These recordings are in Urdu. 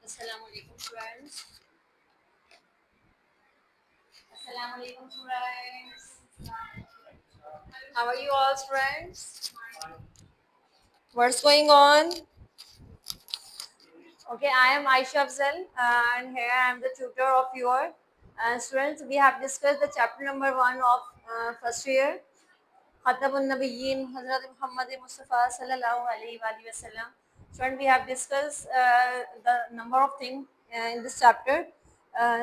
Assalamu alaikum friends. Assalamu alaikum friends. How are you all friends? What's going on? Okay, I am Aisha Afzal and here I am the tutor of your students. We have discussed the chapter number 1 of first year. Khatabun Nabiyyin Hazrat Muhammad Mustafa sallallahu alaihi wasallam. Student, we have discussed the number of things in this chapter.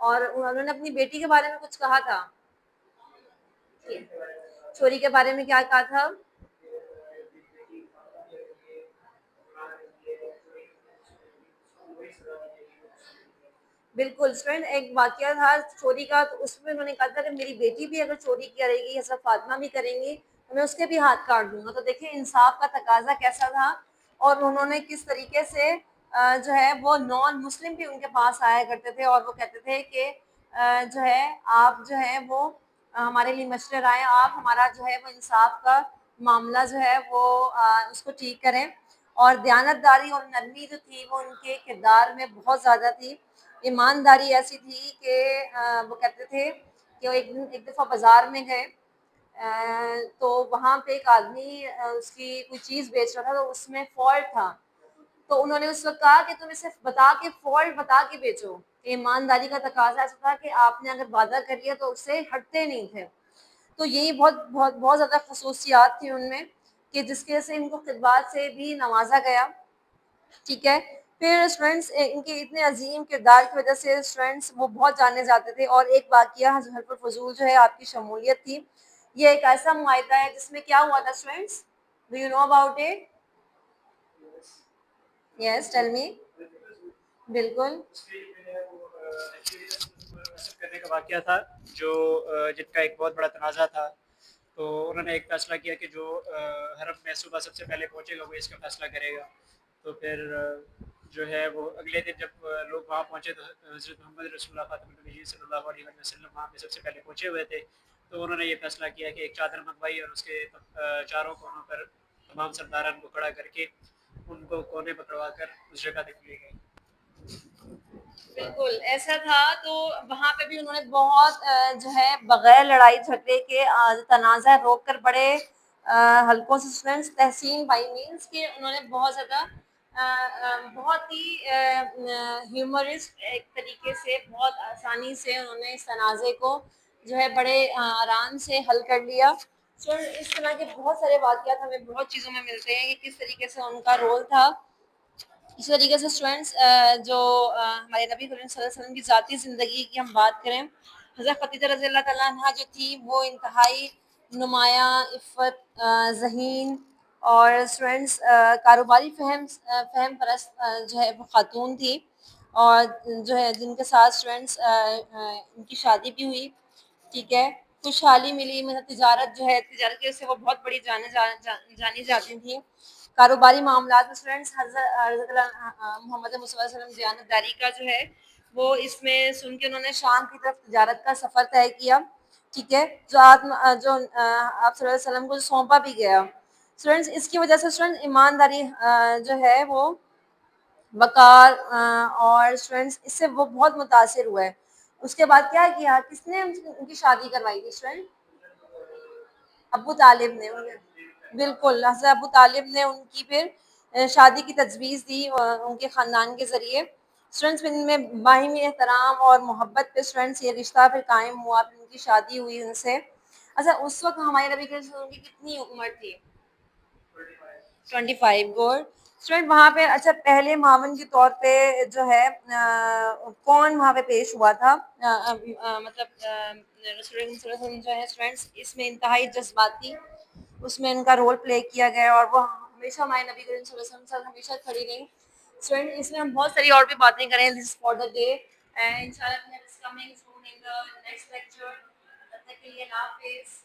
اور انہوں نے اپنی بیٹی کے بارے میں کچھ کہا تھا. چوری کے بارے میں کیا کہا تھا؟ بالکل اسٹوڈنٹ، ایک واقعہ تھا چوری کا، تو اس میں انہوں نے کہا تھا کہ میری بیٹی بھی اگر چوری کرے گی، حضرت فاطمہ بھی کریں گی، تو میں اس کے بھی ہاتھ کاٹ دوں گا. تو دیکھیں انصاف کا تقاضا کیسا تھا، اور انہوں نے کس طریقے سے جو ہے وہ نان مسلم بھی ان کے پاس آیا کرتے تھے، اور وہ کہتے تھے کہ جو ہے آپ جو ہے وہ ہمارے لیے مشورہ رائے، آپ ہمارا جو ہے وہ انصاف کا معاملہ جو ہے وہ اس کو ٹھیک کریں. اور دیانت داری اور نرمی جو تھی وہ ان کے کردار میں بہت زیادہ تھی. ایمانداری ایسی تھی کہ وہ کہتے تھے کہ وہ ایک دفعہ بازار میں گئے، تو وہاں پہ ایک آدمی اس کی کوئی چیز بیچ رہا تھا، تو اس میں فالٹ تھا. تو انہوں نے اس وقت کہا کہ تم اسے بتا کے فالٹ بتا کے بیچو. ایمانداری کا تقاضا ایسا تھا کہ آپ نے اگر وعدہ کر لیا تو اس سے ہٹتے نہیں تھے. تو یہی بہت بہت بہت زیادہ خصوصیات تھی ان میں، کہ جس کی وجہ سے ان کو خدمات سے بھی نوازا گیا. ٹھیک ہے. پھر اسٹوڈینٹس ان کے اتنے عظیم کردار کی وجہ سے اسٹوڈینٹس وہ بہت جانے جاتے تھے. اور ایک واقعہ حضرت فضول جو ہے آپ کی شمولیت تھی. یہ ایک ایسا معاہدہ ہے جس میں کیا ہوا تھا students? Do you know about it? Yes tell me. بالکل. کرنے کا واقعہ تھا جو جن کا ایک بہت بڑا تنازع تھا. تو انہوں نے ایک فیصلہ کیا کہ جو حرم میں صبح سب سے پہلے پہنچے گا وہ اس کا فیصلہ کرے گا. تو پھر جو ہے وہ اگلے دن جب لوگ وہاں پہنچے تو حضرت محمد رسول اللہ خاتم النبیین صلی اللہ علیہ وسلم وہاں پہ سب سے پہلے پہنچے ہوئے تھے. تو انہوں نے یہ فیصلہ کیا کہ ایک چادر منگوائی اور اس کے چاروں کونوں پر تمام سرداران کو کھڑا کر کے ان کو کونے پکڑوا کر اس جگہ تک لے گئے. بالکل ایسا تھا. تو وہاں پہ بھی انہوں نے بہت جو ہے بغیر لڑائی جھگڑے کے تنازع روک کر بڑے حلقوں سے اسٹوڈینٹس تحسین بائی مینس کہ انہوں نے بہت زیادہ بہت ہی ہیومرسٹ ایک طریقے سے بہت آسانی سے انہوں نے اس تنازع کو جو ہے بڑے آرام سے حل کر لیا. سو اس طرح کے بہت سارے واقعات ہمیں بہت چیزوں میں ملتے ہیں کہ کس طریقے سے ان کا رول تھا. اسی طریقے سے اسٹوڈینٹس جو ہمارے نبی کریم صلی اللہ علیہ وسلم کی ذاتی زندگی کی ہم بات کریں، حضرت خدیجہ رضی اللہ تعالیٰ عنہ جو تھی وہ انتہائی نمایاں عفت ذہین اور اسٹوڈینٹس کاروباری فہم پرست جو ہے وہ خاتون تھی، اور جو ہے جن کے ساتھ اسٹوڈینٹس ان کی شادی بھی ہوئی. ٹھیک ہے. خوشحالی ملی، مطلب تجارت جو ہے تجارت کی وجہ سے وہ بہت بڑی جانی جاتی تھی. کاروباری معاملات میں اسٹوڈینٹس حضرت محمد صلی اللہ علیہ وسلم دیانت داری کا جو ہے وہ اس میں سن کے انہوں نے شام کی طرف تجارت کا سفر طے کیا. ٹھیک ہے. جو آپ صلی اللہ علیہ وسلم کو سونپا بھی گیا. اسٹوڈینٹس اس کی وجہ سے اسٹوڈینٹ ایمانداری جو ہے وہ وقار اور اسٹوڈینٹس اس سے وہ بہت متاثر ہوئے. اس کے بعد کیا کیا، کس نے ان کی شادی کروائی تھی اسٹوڈینٹ؟ ابو طالب نے. بالکل حضرت ابو طالب نے ان کی پھر شادی کی تجویز دی ان کے خاندان کے ذریعے. اسٹوڈینٹس ان میں باہمی احترام اور محبت پہ اسٹوڈینٹس یہ رشتہ پھر قائم ہوا، پھر ان کی شادی ہوئی ان سے. اچھا اس وقت ہمارے نبی کریم صلی اللہ علیہ وسلم کی کتنی عمر تھی؟ 25. گڈ. اسٹوڈینٹ وہاں پہ اچھا پہلے معاون کے طور پہ جو ہے کون وہاں پہ پیش ہوا تھا؟ مطلب رسول اللہ صلی اللہ علیہ وسلم جو ہے اسٹوڈینٹس اس میں انتہائی جذباتی اس میں ان کا رول پلے کیا گیا، اور وہ ہمیشہ ہمارے نبی کریم صلی اللہ علیہ وسلم کے ساتھ ہمیشہ کھڑی رہی. اسٹوڈینٹ اس میں ہم بہت ساری اور بھی باتیں کریں this for the day, and انشاءاللہ نیکسٹ لیکچر. تب تک کے لیے اللہ حافظ.